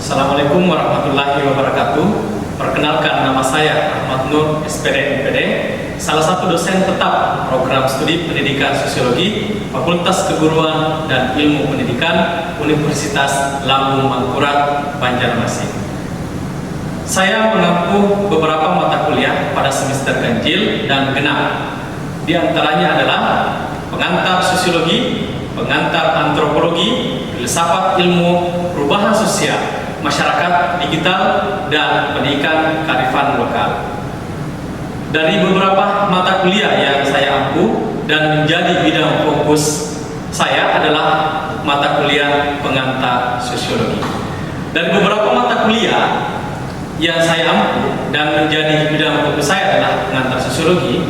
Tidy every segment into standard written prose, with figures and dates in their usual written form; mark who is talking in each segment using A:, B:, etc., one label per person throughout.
A: Assalamualaikum warahmatullahi wabarakatuh. Perkenalkan, nama saya Ahmad Nur, SPD MPD, salah satu dosen tetap program studi pendidikan sosiologi Fakultas Keguruan dan Ilmu Pendidikan Universitas Lambung Mangkurat, Banjarmasin. Saya mengampu beberapa mata kuliah pada semester ganjil dan genap. Di antaranya adalah pengantar sosiologi, pengantar antropologi, filsafat ilmu, perubahan sosial, masyarakat digital, dan pendidikan kearifan lokal. Dari beberapa mata kuliah yang saya ampu dan menjadi bidang fokus saya adalah mata kuliah pengantar sosiologi. Dari beberapa mata kuliah yang saya ampu dan menjadi bidang fokus saya adalah pengantar sosiologi.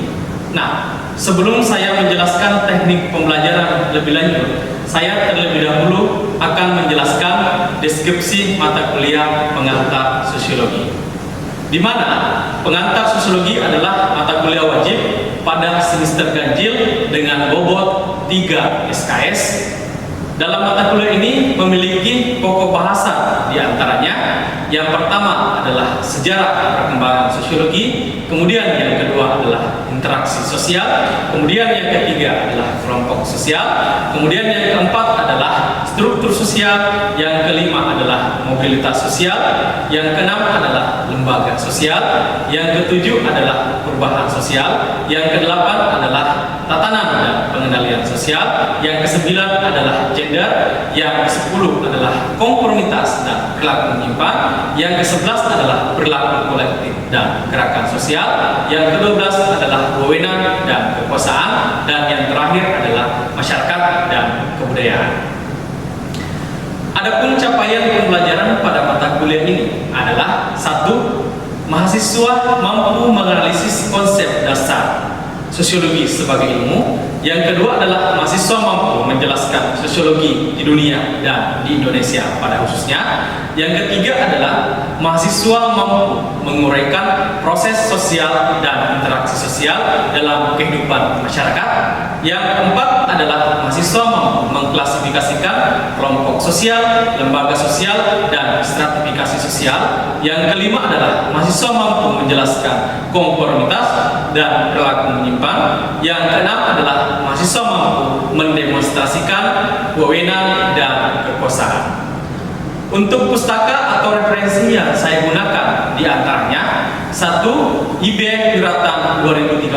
A: Nah, sebelum saya menjelaskan teknik pembelajaran lebih lanjut, saya terlebih dahulu akan menjelaskan deskripsi mata kuliah pengantar sosiologi, di mana pengantar sosiologi adalah mata kuliah wajib pada semester ganjil dengan bobot 3 SKS. Dalam mata kuliah ini memiliki pokok bahasa, di antaranya yang pertama adalah sejarah perkembangan sosiologi, kemudian yang kedua adalah interaksi sosial, kemudian yang ketiga adalah kelompok sosial, kemudian yang keempat adalah struktur sosial, yang kelima adalah mobilitas sosial, yang keenam adalah lembaga sosial, yang ketujuh adalah perubahan sosial, yang kedelapan adalah tatanan dan pengendalian sosial, yang kesembilan adalah gender, yang kesepuluh adalah konformitas dan perilaku menyimpang, yang kesebelas adalah perilaku kolektif dan gerakan sosial, yang kedua adalah wewenang dan kekuasaan, dan yang terakhir adalah masyarakat dan kebudayaan. Adapun capaian pembelajaran pada mata kuliah ini adalah: 1. Mahasiswa mampu menganalisis konsep dasar sosiologi sebagai ilmu. Yang kedua adalah mahasiswa mampu menjelaskan sosiologi di dunia dan di Indonesia pada khususnya. Yang ketiga adalah mahasiswa mampu menguraikan proses sosial dan interaksi sosial dalam kehidupan masyarakat. Yang keempat adalah mahasiswa mampu mengklasifikasikan kelompok sosial, lembaga sosial, dan stratifikasi sosial. Yang kelima adalah mahasiswa mampu menjelaskan konformitas dan perilaku menyimpang. Yang keenam adalah mahasiswa mampu mendemonstrasikan wewenang dan kekuasaan. Untuk pustaka atau referensi yang saya gunakan di antaranya: 1. IB Wiratan 2013,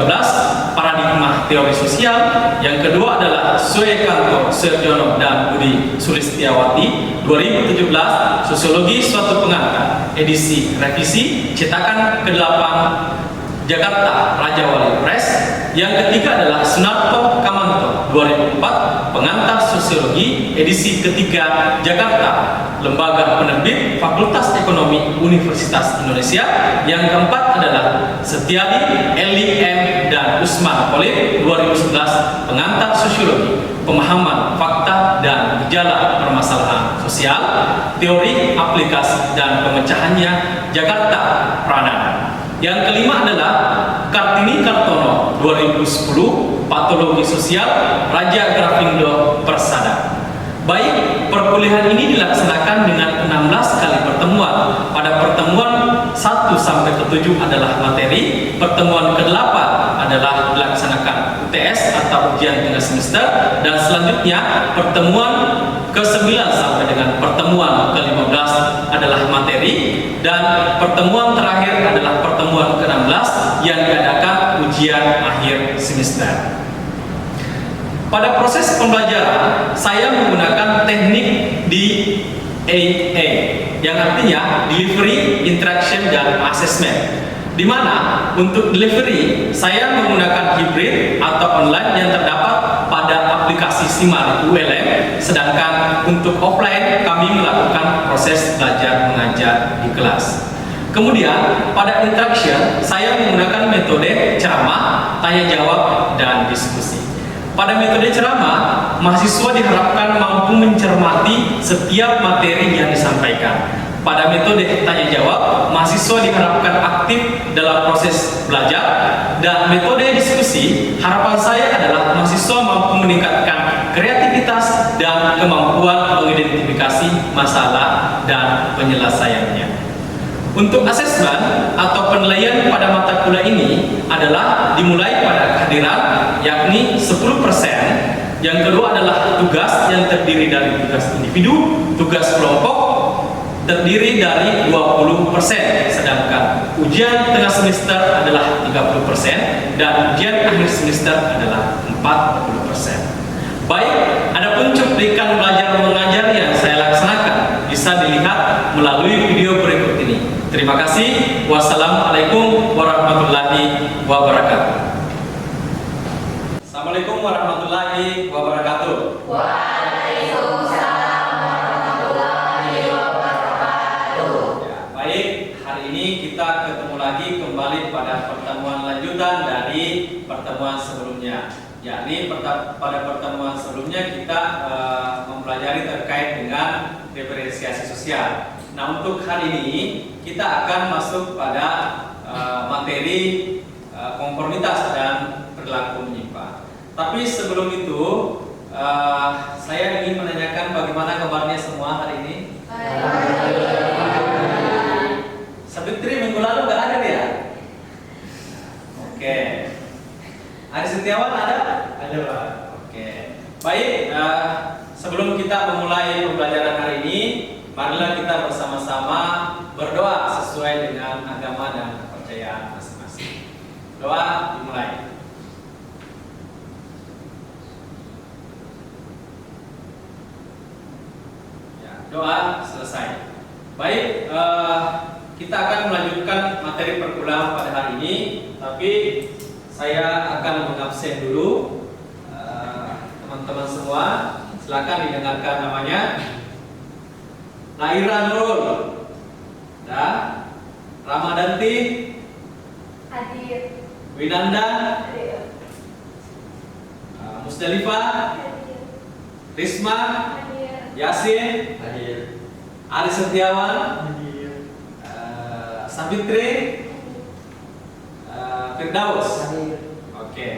A: Paradigma Teori Sosial. Yang kedua adalah Suekanto, Sujono, dan Budi Sulistiawati 2017, Sosiologi Suatu Pengantar, edisi revisi, cetakan ke-8, Jakarta, Raja Wali Press. Yang ketiga adalah Sunarto Kamanto 2004, Pengantar Sosiologi, edisi ketiga, Jakarta, Lembaga Penerbit Fakultas Ekonomi Universitas Indonesia. Yang keempat adalah Setiadi, Eli M, dan Usman Khalid 2011, Pengantar Sosiologi, Pemahaman Fakta dan Gejala Permasalahan Sosial, Teori, Aplikasi, dan Pemecahannya, Jakarta, Pranana. Yang kelima adalah Kartini Kartono 2010, Patologi Sosial, Raja Grafindo Persada. Baik, perkuliahan ini dilaksanakan dengan 16 kali pertemuan. Pada pertemuan 1 sampai ke 7 adalah materi, pertemuan ke-8 adalah dilaksanakan UTS atau ujian tengah semester, dan selanjutnya pertemuan ke-9 sampai dengan pertemuan ke-15 adalah materi, dan pertemuan terakhir adalah pertemuan ke-16 yang diadakan ujian akhir semester. Pada proses pembelajaran, saya menggunakan teknik DAA, yang artinya Delivery, Interaction, dan Assessment. Di mana untuk delivery, saya menggunakan hybrid atau online yang terdapat pada aplikasi SIMAR ULM, sedangkan untuk offline kami melakukan proses belajar mengajar di kelas. Kemudian pada interaction, saya menggunakan metode ceramah, tanya jawab, dan diskusi. Pada metode ceramah, mahasiswa diharapkan mampu mencermati setiap materi yang disampaikan. Pada metode tanya jawab, mahasiswa diharapkan aktif dalam proses belajar, dan metode diskusi, harapan saya adalah mahasiswa mampu meningkatkan kreativitas integritas dan kemampuan mengidentifikasi masalah dan penyelesaiannya. Untuk asesmen atau penilaian pada mata kuliah ini adalah dimulai pada kehadiran, yakni 10%. Yang kedua adalah tugas yang terdiri dari tugas individu, tugas kelompok terdiri dari 20%, sedangkan ujian tengah semester adalah 30% dan ujian akhir semester adalah 40%. Baik, adapun cuplikan belajar mengajar yang saya laksanakan bisa dilihat melalui video berikut ini. Terima kasih. Wassalamualaikum warahmatullahi wabarakatuh. Assalamualaikum warahmatullahi wabarakatuh.
B: Waalaikumsalam warahmatullahi wabarakatuh.
A: Ya, baik, hari ini kita ketemu lagi kembali pada pertemuan lanjutan dari pertemuan sebelumnya. Yakni pada pertemuan sebelumnya kita mempelajari terkait dengan diferensiasi sosial. Nah, untuk hari ini kita akan masuk pada materi konformitas dan perilaku menyimpang. Tapi sebelum itu saya ingin menanyakan bagaimana kabarnya semua hari ini? Sabitri minggu lalu nggak ada ya? Oke. Ari Setiawan ada? Ada Pak. Oke. Baik. Sebelum kita memulai pembelajaran hari ini, marilah kita bersama-sama berdoa sesuai dengan agama dan kepercayaan masing-masing. Doa dimulai. Ya, doa selesai. Baik, kita akan melanjutkan materi perkuliahan pada hari ini, tapi saya akan mengabsen dulu teman-teman semua. Silakan didengarkan namanya. Naira Nurul, Ramadanti,
B: Hadir.
A: Winanda,
B: Hadir.
A: Musdalifah,
B: Hadir.
A: Risma,
B: Hadir.
A: Yasin,
C: Hadir.
A: Ari Setiawan,
C: Hadir.
A: Sabitri, Firdaus.
C: Hadir.
A: Oke,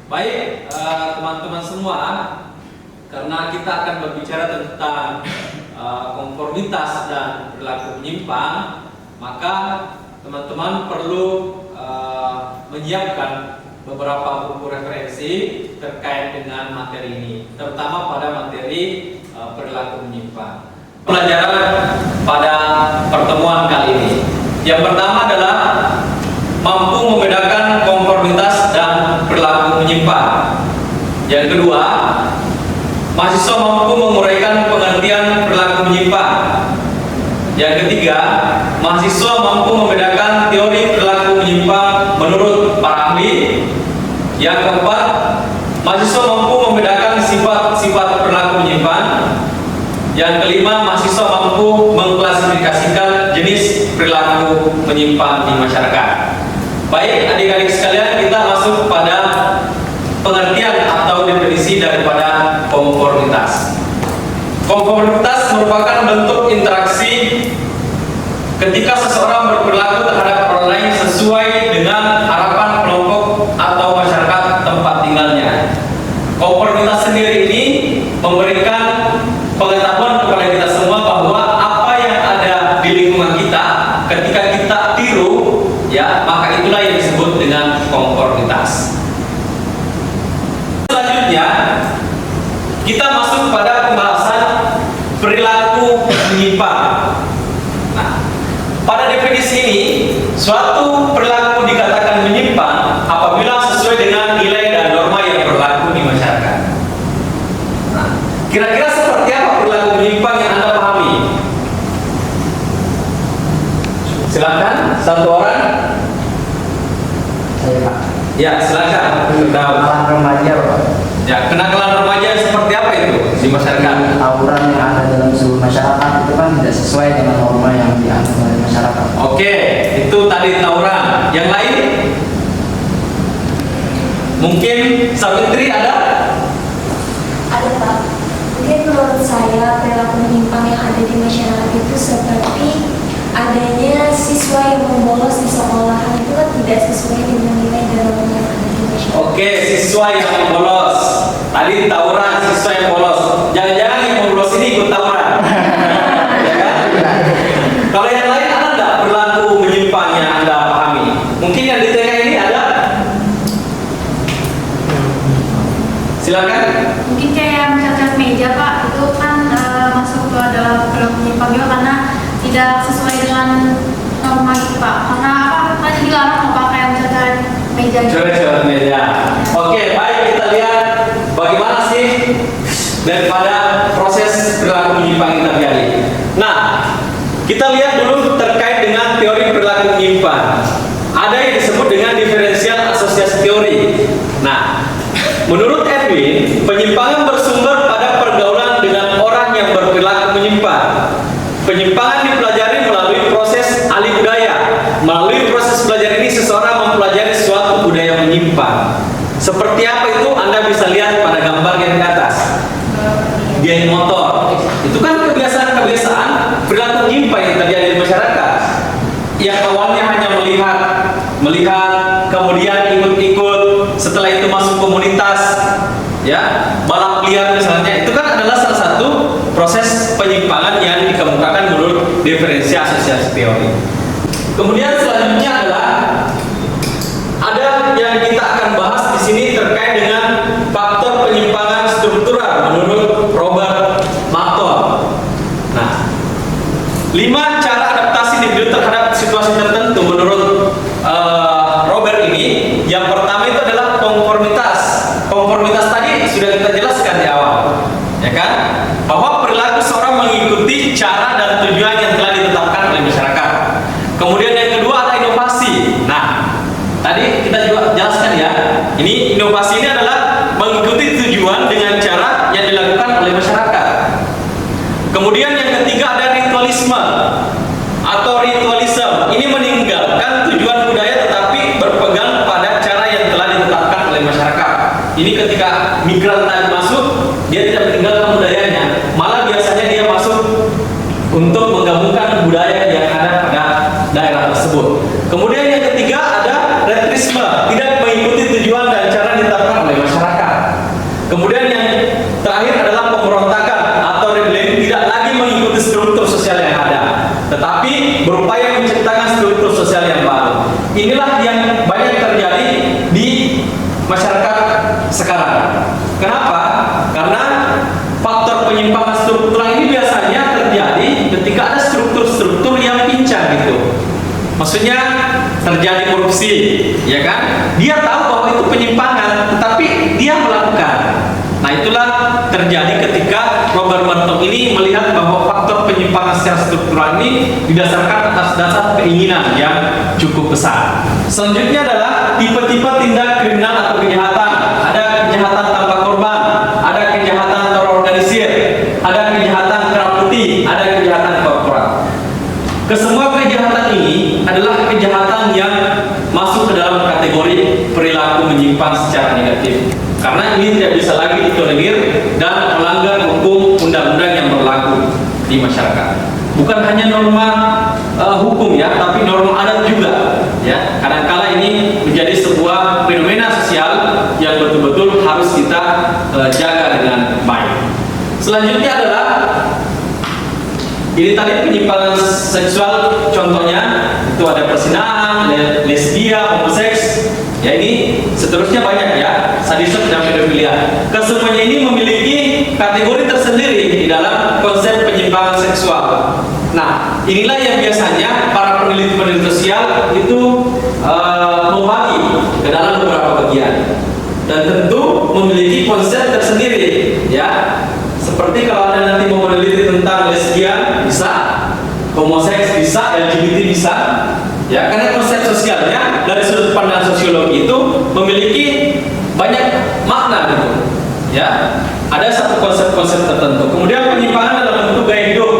A: baik teman-teman semua, karena kita akan berbicara tentang konformitas dan perilaku menyimpang, maka teman-teman perlu menyiapkan beberapa buku referensi terkait dengan materi ini, terutama pada materi perilaku menyimpang. Pelajaran pada pertemuan kali ini, yang pertama adalah mampu membedakan konformitas dan perilaku menyimpang. Yang kedua, mahasiswa mampu menguraikan pengertian perilaku menyimpang. Yang ketiga, mahasiswa mampu membedakan teori perilaku menyimpang menurut para ahli. Yang keempat, mahasiswa mampu membedakan sifat-sifat perilaku menyimpang. Yang kelima, mahasiswa mampu mengklasifikasikan jenis perilaku menyimpang di masyarakat. Baik, adik-adik sekalian, kita masuk pada pengertian atau definisi daripada konformitas. Konformitas merupakan bentuk interaksi ketika seseorang berperilaku terhadap orang lain sesuai dengan harapan kelompok atau masyarakat tempat tinggalnya. Konformitas sendiri ini memberikan pengetahuan kepada kita semua bahwa apa yang ada di lingkungan kita ketika kita tiru, ya, maka itulah yang disebut dengan konformitas. Selanjutnya kita masuk pada pembahasan perilaku menyimpang. Nah, pada definisi ini, suatu perilaku dikatakan menyimpang apabila sesuai dengan nilai dan norma yang berlaku di masyarakat. Nah, kira-kira seperti apa perilaku menyimpang yang Anda pahami? Silakan, satu orang.
C: Saya Pak.
A: Ya, silakan.
C: Kenakalan remaja Pak.
A: Ya, kenakalan remaja seperti apa itu di masyarakat?
C: Tawuran yang ada dalam seluruh masyarakat itu kan tidak sesuai dengan norma yang dianut oleh masyarakat.
A: Oke, itu tadi tawuran. Yang lain? Mungkin Sabitri ada?
B: Ada Pak. Mungkin menurut saya perilaku menyimpang yang ada di masyarakat itu seperti adanya siswa yang membolos di sekolahan itu kan tidak sesuai dengan nilai dan norma yang ada di masyarakat.
A: Oke, siswa yang bolos. Tadi tawuran, siswa yang bolos. Silakan.
D: Mungkin kayak mencatat meja Pak, itu kan masuk ke dalam perilaku menyimpang juga karena tidak sesuai dengan norma itu Pak. Karena apa? Tadi dilarang Pak kayak mencatat meja.
A: Coret-coret meja. Oke, baik, kita lihat bagaimana sih daripada proses perilaku menyimpang yang terjadi. Nah, kita lihat dulu terkait dengan teori perilaku menyimpang. Ada yang disebut dengan diferensial asosiasi teori. Nah, menurut Edwin, penyimpangan bersumber pada pergaulan dengan orang yang berperilaku menyimpang. Penyimpangan dipelajari melalui proses alih budaya. Melalui proses belajar ini, seseorang mempelajari suatu budaya menyimpang. Seperti apa itu? Anda bisa lihat pada gambar yang di atas. Geng motor. Itu kan kebiasaan-kebiasaan perilaku menyimpang yang terjadi di masyarakat. Yang awalnya hanya melihat, kemudian ikut-ikut, setelah itu masuk komunitas, ya, balap liar misalnya, itu kan adalah salah satu proses penyimpangan yang dikemukakan menurut diferensial asosiasi teori. Kemudian selanjutnya adalah ada yang kita akan bahas di sini terkait dengan faktor penyimpangan struktural menurut Robert Marton. Nah, 5 cara adaptasi individu terhadap situasi tertentu menurut Robert ini. Yang pertama itu adalah konformitas. Konformitas tadi sudah kita jelaskan di awal, ya kan? Bahwa perilaku seorang mengikuti cara dan tujuan yang telah ditetapkan oleh masyarakat. Kemudian yang kedua ada inovasi. Nah, tadi kita juga jelaskan ya. Ini inovasi ini adalah mengikuti tujuan dengan cara yang dilakukan oleh masyarakat. Kemudian yang ketiga ada ritualisme atau ritualisme. Ini meninggalkan tujuan budaya tetapi berpegang pada cara yang telah ditetapkan oleh masyarakat. Ini ketika migran tadi masuk, dia tidak meninggalkan budayanya, malah biasanya dia masuk untuk menggabungkan budaya yang ada pada daerah tersebut. Kemudian yang ketiga ada retrisme, tidak mengikuti tujuan dan cara ditetapkan oleh masyarakat. Kemudian yang terakhir adalah pemberontakan atau rebellion, tidak lagi mengikuti struktur sosial yang ada, tetapi berupaya menciptakan struktur sosial yang baru. Inilah yang banyak terjadi di masyarakat sekarang. Kenapa? Karena faktor penyimpangan struktural ini biasanya terjadi ketika ada struktur-struktur yang pincang gitu. Maksudnya terjadi korupsi, ya kan? Dia tahu bahwa itu penyimpangan, tetapi dia melakukan. Nah, itulah terjadi ketika Robert Marton ini melihat bahwa faktor penyimpangan secara struktural ini didasarkan atas dasar keinginan yang cukup besar. Selanjutnya adalah tipe-tipe tindak kriminal atau kejahatan. Ada kejahatan tanpa korban, ada kejahatan terorganisir, ada kejahatan kerap putih, ada kejahatan korporat. Kesemua kejahatan ini adalah kejahatan yang masuk ke dalam kategori perilaku menyimpang secara negatif. Karena ini tidak bisa lagi ditolerir dan melanggar hukum undang-undang yang berlaku di masyarakat. Bukan hanya norma hukum ya, tapi norma adat juga. Ya, kadang-kala ini menjadi sebuah fenomena sosial yang betul-betul harus kita jaga dengan baik. Selanjutnya adalah ini tadi penyimpangan seksual, contohnya itu ada persinahan, lesbia, homoseks. Ya, ini seterusnya banyak ya, sadisme dan pedofilia. Kesemuanya ini memiliki kategori tersendiri di dalam konsep penyimpangan seksual. Nah, inilah yang biasanya para peneliti-peneliti sosial itu membagi ke dalam beberapa bagian. Dan tentu memiliki konsep tersendiri, ya. Seperti kalau Anda nanti mau meneliti tentang lesbian, bisa, homoseks bisa, LGBT bisa, ya, karena konsep sosialnya dari sudut pandang sosiologi itu memiliki banyak makna gitu, ya. Ada satu konsep-konsep tertentu. Kemudian penyimpangan dalam bentuk gaya hidup,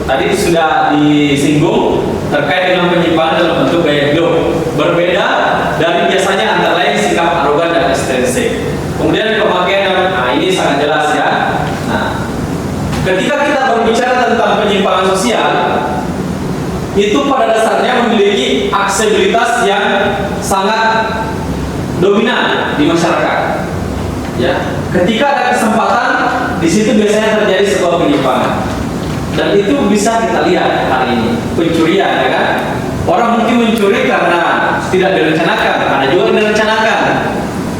A: tadi sudah disinggung terkait dengan penyimpangan dalam bentuk gaya hidup, berbeda dari biasanya antara lain sikap arogan dan ekstensif. Kemudian pemakaian, nah ini sangat jelas ya. Nah, ketika kita berbicara tentang penyimpangan sosial, itu pada dasarnya memiliki aksesibilitas yang sangat dominan di masyarakat. Ya, ketika ada kesempatan, di situ biasanya terjadi sebuah penyimpangan. Dan itu bisa kita lihat hari ini, pencurian, ya kan? Orang mungkin mencuri karena tidak direncanakan, ada juga yang direncanakan.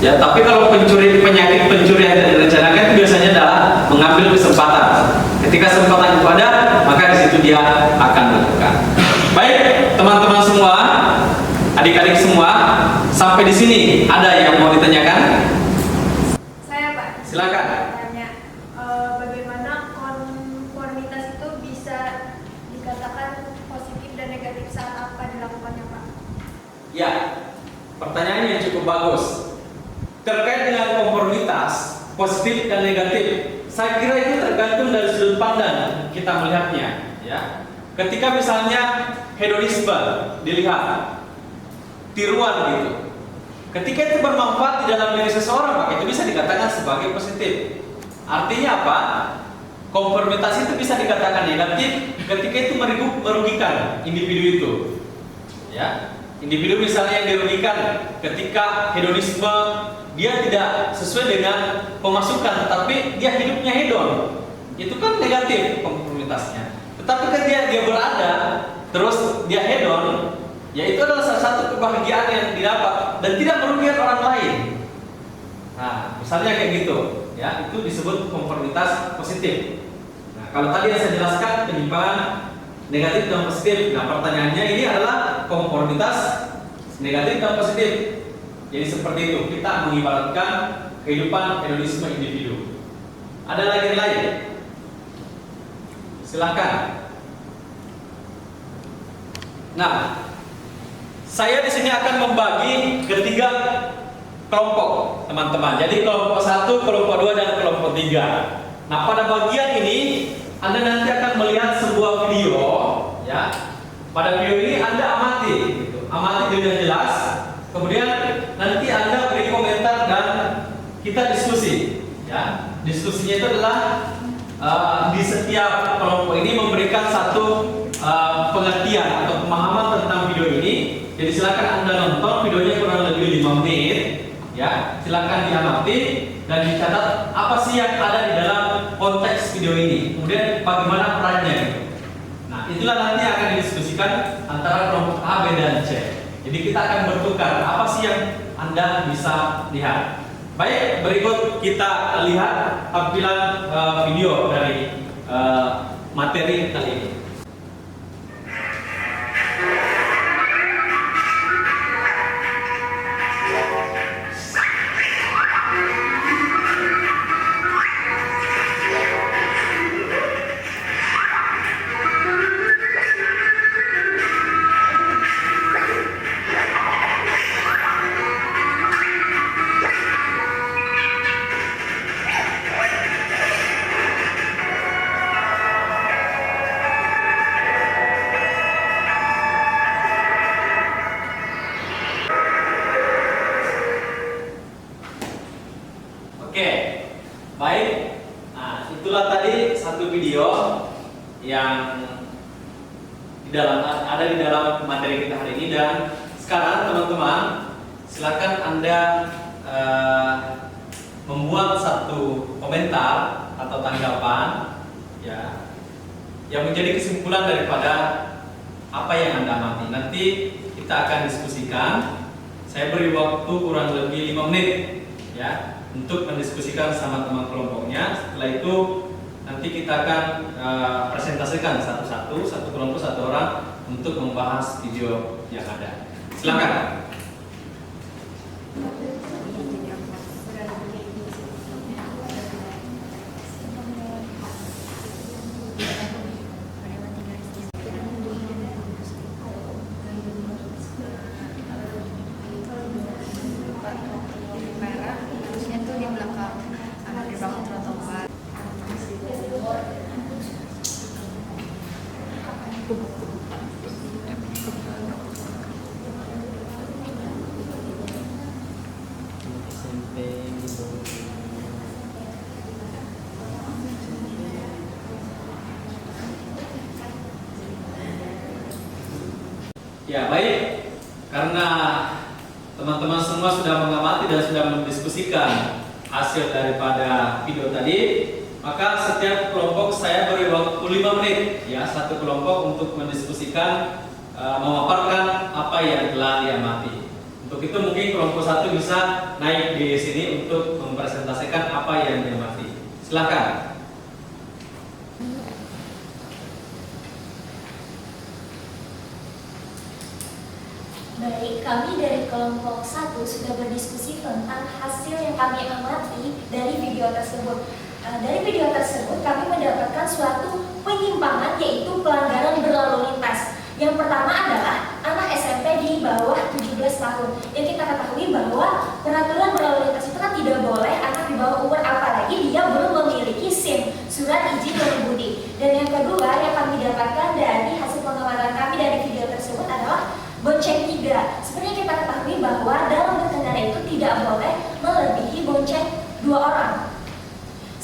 A: Ya, tapi kalau penyakit pencurian tidak Silakan.
E: Tanya, bagaimana konformitas itu bisa dikatakan positif dan negatif saat apa dilakukannya, Pak?
A: Ya, pertanyaan yang cukup bagus. Terkait dengan konformitas, positif dan negatif, saya kira itu tergantung dari sudut pandang kita melihatnya. Ya, ketika misalnya hedonisme dilihat, tiruan gitu, ketika itu bermanfaat di dalam diri seseorang, maka itu bisa dikatakan sebagai positif. Artinya apa? Konformitas itu bisa dikatakan negatif ketika itu merugikan individu itu. Ya, individu misalnya yang dirugikan ketika hedonisme, dia tidak sesuai dengan pemasukan, tetapi dia hidupnya hedon, itu kan negatif konformitasnya. Tetapi ketika dia berada terus dia hedon, ya itu adalah salah satu kebahagiaan yang didapat dan tidak merugikan orang lain. Nah, misalnya kayak gitu, ya itu disebut konformitas positif. Nah, kalau tadi yang saya jelaskan penyimpangan negatif dan positif. Nah, pertanyaannya ini adalah konformitas negatif dan positif. Jadi seperti itu, kita mengibaratkan kehidupan hedonisme individu. Ada lagi yang lain? Silakan. Nah, saya di sini akan membagi ketiga kelompok, teman-teman. Jadi kelompok 1, kelompok 2, dan kelompok 3. Nah, pada bagian ini Anda nanti akan melihat sebuah video, ya. Pada video ini Anda amati, gitu. Amati dengan jelas. Kemudian nanti Anda beri komentar dan kita diskusi, ya. Diskusinya itu adalah di setiap kelompok ini memberikan satu pengertian atau pemahaman tentang video ini. Jadi silakan Anda nonton videonya kurang lebih 5 menit, ya. Silakan diamati dan dicatat apa sih yang ada di dalam konteks video ini. Kemudian bagaimana perannya gitu. Nah, itulah nanti akan didiskusikan antara kelompok A, B, dan C. Jadi kita akan bertukar apa sih yang Anda bisa lihat. Baik, berikut kita lihat tampilan video dari materi kali ini. Oke, baik. Nah, itulah tadi satu video yang ada di dalam materi kita hari ini. Dan sekarang teman-teman, silakan Anda membuat satu komentar atau tanggapan, ya, yang menjadi kesimpulan daripada apa yang Anda amati. Nanti kita akan diskusikan. Saya beri waktu kurang lebih 5 menit, ya, untuk mendiskusikan sama teman kelompoknya. Setelah itu nanti kita akan presentasikan satu-satu, satu kelompok, satu orang untuk membahas video yang ada. Silakan.
E: Harusnya tuh di belakang trotoar.
A: Ya, baik. Karena teman-teman semua sudah mengamati dan sudah mendiskusikan hasil daripada video tadi, maka setiap kelompok saya beri waktu 5 menit, ya, satu kelompok untuk mendiskusikan, memaparkan apa yang telah diamati. Untuk itu mungkin kelompok 1 bisa naik di sini untuk mempresentasikan apa yang diamati. Silakan.
B: Baik, kami dari kelompok 1 sudah berdiskusi tentang hasil yang kami amati dari video tersebut. Dari video tersebut kami mendapatkan suatu penyimpangan, yaitu pelanggaran berlalu lintas. Yang pertama adalah anak SMP di bawah 17 tahun. Yang kita ketahui bahwa peraturan berlalu lintas itu kan tidak boleh anak di bawah umur, apalagi dia belum memiliki SIM, surat izin mengemudi. Dan yang kedua yang kami dapatkan dari hasil pengamatan kami dari video tersebut adalah bonceng 3. Seperti kita ketahui bahwa dalam berkendara itu tidak boleh melebihi bonceng 2 orang.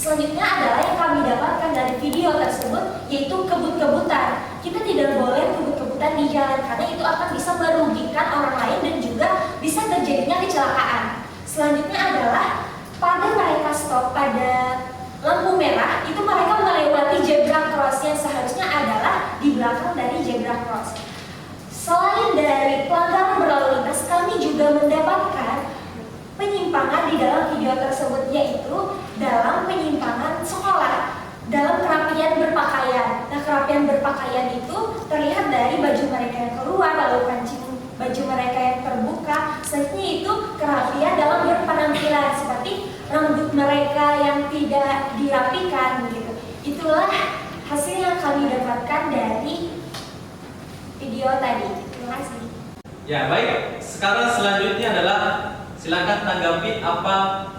B: Selanjutnya adalah yang kami dapatkan dari video tersebut, yaitu kebut-kebutan. Kita tidak boleh kebut-kebutan di jalan karena itu akan bisa merugikan orang lain dan juga bisa terjadinya kecelakaan. Selanjutnya adalah pada mereka stop pada lampu merah, itu mereka melewati zebra cross yang seharusnya adalah di belakang dari zebra cross. Selain dari pelanggaran berlalu lintas, kami juga mendapatkan penyimpangan di dalam video tersebut, yaitu dalam penyimpangan sekolah dalam kerapian berpakaian. Nah, kerapian berpakaian itu terlihat dari baju mereka yang keluar, lalu kancing baju mereka yang terbuka. Selanjutnya itu kerapian dalam berpenampilan, seperti rambut mereka yang tidak dirapikan begitu. Itulah hasil yang kami dapatkan dari video tadi. Terima kasih.
A: Ya, baik. Sekarang selanjutnya adalah silakan tanggapi apa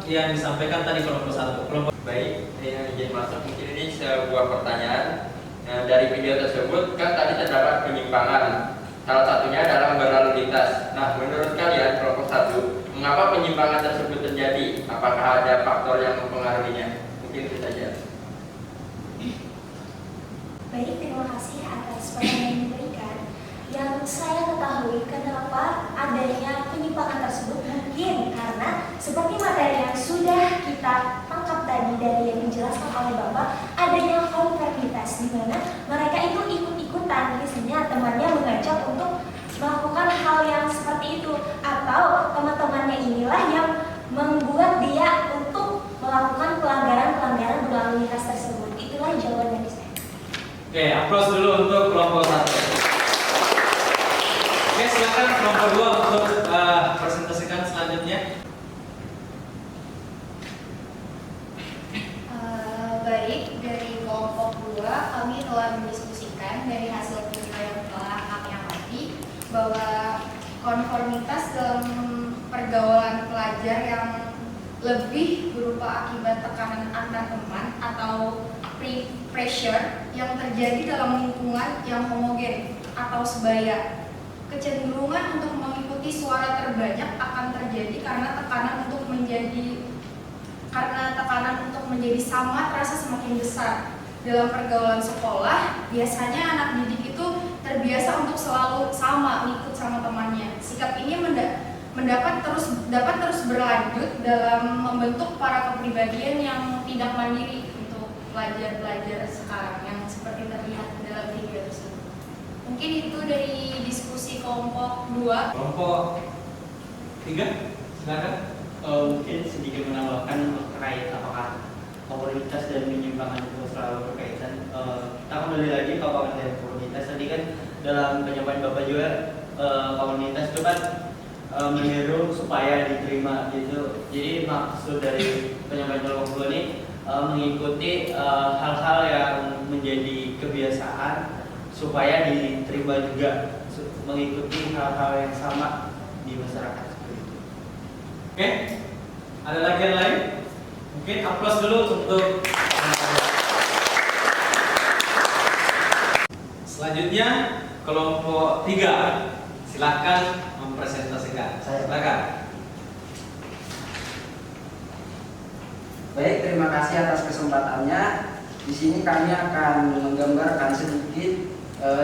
A: yang disampaikan tadi kelompok 1.
F: Baik, izin masuk. Mungkin ini sebuah pertanyaan. Dari video tersebut kan tadi terdapat penyimpangan. Salah satunya dalam berlalu lintas. Nah, menurut kalian kelompok 1, mengapa penyimpangan tersebut terjadi? Apakah ada faktor yang mempengaruhinya? Mungkin itu saja.
B: Baik, terima kasih atas pertanyaan yang diberikan. Yang saya ketahui kenapa adanya penyimpangan tersebut mungkin karena seperti materi yang sudah kita tangkap tadi dari yang dijelaskan oleh Bapak, adanya konformitas di mana mereka itu ikut-ikutan, misalnya temannya mengajak untuk melakukan hal yang seperti itu, atau teman-temannya inilah yang membuat dia untuk melakukan pelanggaran-pelanggaran berlalu lintas tersebut. Itulah jawaban dari saya.
A: Oke, aplaus dulu untuk kelompok 1. Oke, silakan kelompok 2 untuk presentasikan selanjutnya.
G: Baik, dari kelompok 2 kami telah mendiskusikan dari hasil video yang telah kami amati bahwa konformitas dalam pergaulan pelajar yang lebih berupa akibat tekanan antar teman atau peer pressure yang terjadi dalam lingkungan yang homogen atau sebaya. Kecenderungan untuk mengikuti suara terbanyak akan terjadi karena tekanan untuk menjadi sama terasa semakin besar. Dalam pergaulan sekolah, biasanya anak didik itu terbiasa untuk selalu sama, ngikut sama temannya. Sikap ini dapat terus berlanjut dalam membentuk para kepribadian yang tidak mandiri untuk pelajar-pelajar sekarang yang seperti terlihat dalam video tersebut. Mungkin itu dari diskusi kelompok 2.
A: Kelompok 3, silakan.
H: Mungkin sedikit menambahkan terkait apakah komunitas dan penyimpangan itu selalu berkaitan. Kita kembali lagi ke pengertian komunitas. Tadi kan dalam penyampaian Bapak juga komunitas itu kan meniru supaya diterima gitu. Jadi maksud dari penyampaian kelompok 2 ini mengikuti hal-hal yang menjadi kebiasaan supaya diterima juga, mengikuti hal-hal yang sama di masyarakat seperti itu.
A: Oke, ada lagi yang lain? Mungkin aplaus dulu untuk selanjutnya kelompok 3. Silakan mempresentasikan. Silakan.
C: Baik, terima kasih atas kesempatannya. Di sini kami akan menggambarkan sedikit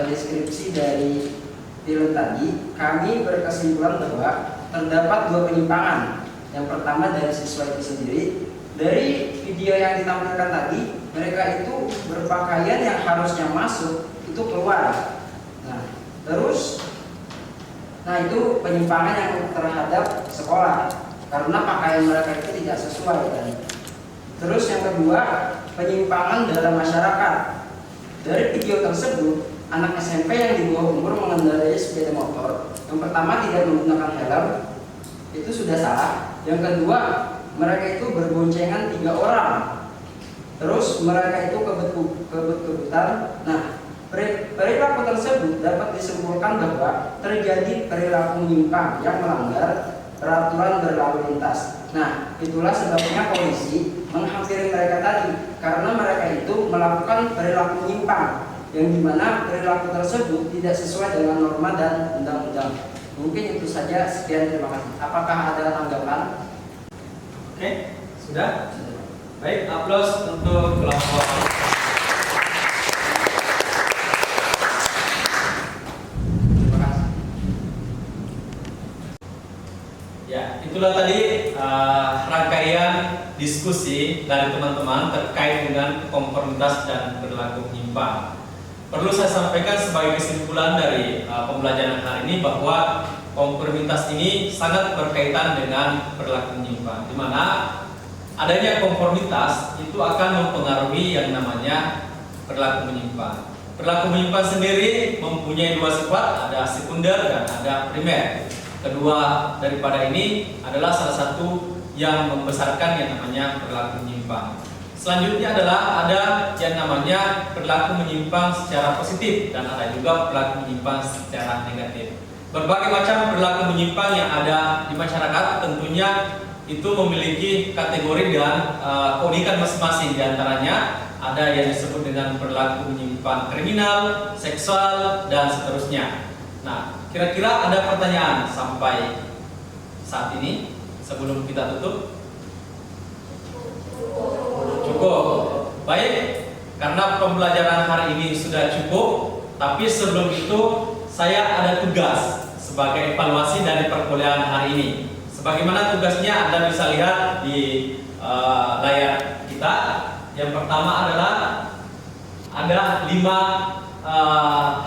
C: deskripsi dari film tadi. Kami berkesimpulan bahwa terdapat 2 penyimpangan. Yang pertama dari siswa itu sendiri. Dari video yang ditampilkan tadi, mereka itu berpakaian yang harusnya masuk itu keluar. Nah itu penyimpangan yang terhadap sekolah karena pakaian mereka itu tidak sesuai kan. Terus yang kedua, penyimpangan dalam masyarakat. Dari video tersebut, anak SMP yang di bawah umur mengendarai sepeda motor Yang pertama, tidak menggunakan helm, itu sudah salah. Yang kedua, mereka itu berboncengan 3 orang. Terus mereka itu kebut-kebutan. Nah, perilaku tersebut dapat disimpulkan bahwa terjadi perilaku menyimpang yang melanggar peraturan berlalu lintas. Nah, itulah sebabnya polisi menghampiri mereka tadi, karena mereka itu melakukan perilaku menyimpang yang dimana perilaku tersebut tidak sesuai dengan norma dan undang-undang. Mungkin itu saja, sekian, terima kasih. Apakah ada tanggapan?
A: Oke, sudah? Baik, aplaus untuk kelompok.
C: Terima kasih.
A: Ya, itulah tadi rangkaian diskusi dari teman-teman terkait dengan konformitas dan perilaku menyimpang. Perlu saya sampaikan sebagai kesimpulan dari pembelajaran hari ini bahwa konformitas ini sangat berkaitan dengan perilaku menyimpang, di mana adanya konformitas itu akan mempengaruhi yang namanya perilaku menyimpang. Perilaku menyimpang sendiri mempunyai 2 sifat, ada sekunder dan ada primer. Kedua daripada ini adalah salah satu yang membesarkan yang namanya perilaku menyimpang. Selanjutnya adalah ada yang namanya perilaku menyimpang secara positif dan ada juga perilaku menyimpang secara negatif. Berbagai macam perilaku menyimpang yang ada di masyarakat tentunya itu memiliki kategori dan keunikan masing-masing. Di antaranya ada yang disebut dengan perilaku menyimpang kriminal, seksual, dan seterusnya. Nah, kira-kira ada pertanyaan sampai saat ini sebelum kita tutup? Cukup. Baik, karena pembelajaran hari ini sudah cukup, tapi sebelum itu saya ada tugas sebagai evaluasi dari perkuliahan hari ini. Sebagaimana tugasnya Anda bisa lihat di layar kita. Yang pertama adalah ada 5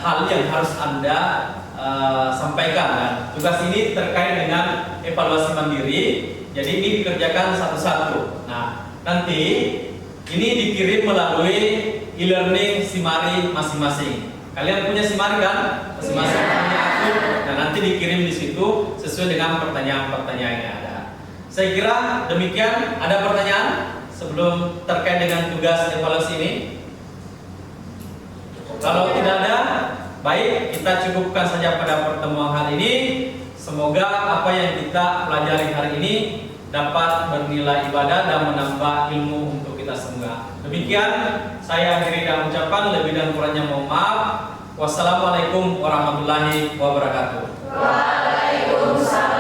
A: hal yang harus Anda sampaikan. Dan tugas ini terkait dengan evaluasi mandiri. Jadi ini dikerjakan satu-satu. Nah, nanti ini dikirim melalui e-learning Simari masing-masing. Kalian punya Simari kan? Masing-masing punya akun. Nah, nanti dikirim di situ sesuai dengan pertanyaan-pertanyaan yang ada. Saya kira demikian. Ada pertanyaan sebelum terkait dengan tugas evaluasi ini? Kalau tidak ada, baik, kita cukupkan saja pada pertemuan hari ini. Semoga apa yang kita pelajari hari ini dapat bernilai ibadah dan menambah ilmu untuk kita semua. Demikian saya akhiri dengan ucapan, lebih dan kurangnya mohon maaf. Wassalamualaikum warahmatullahi wabarakatuh.
B: Waalaikumsalam.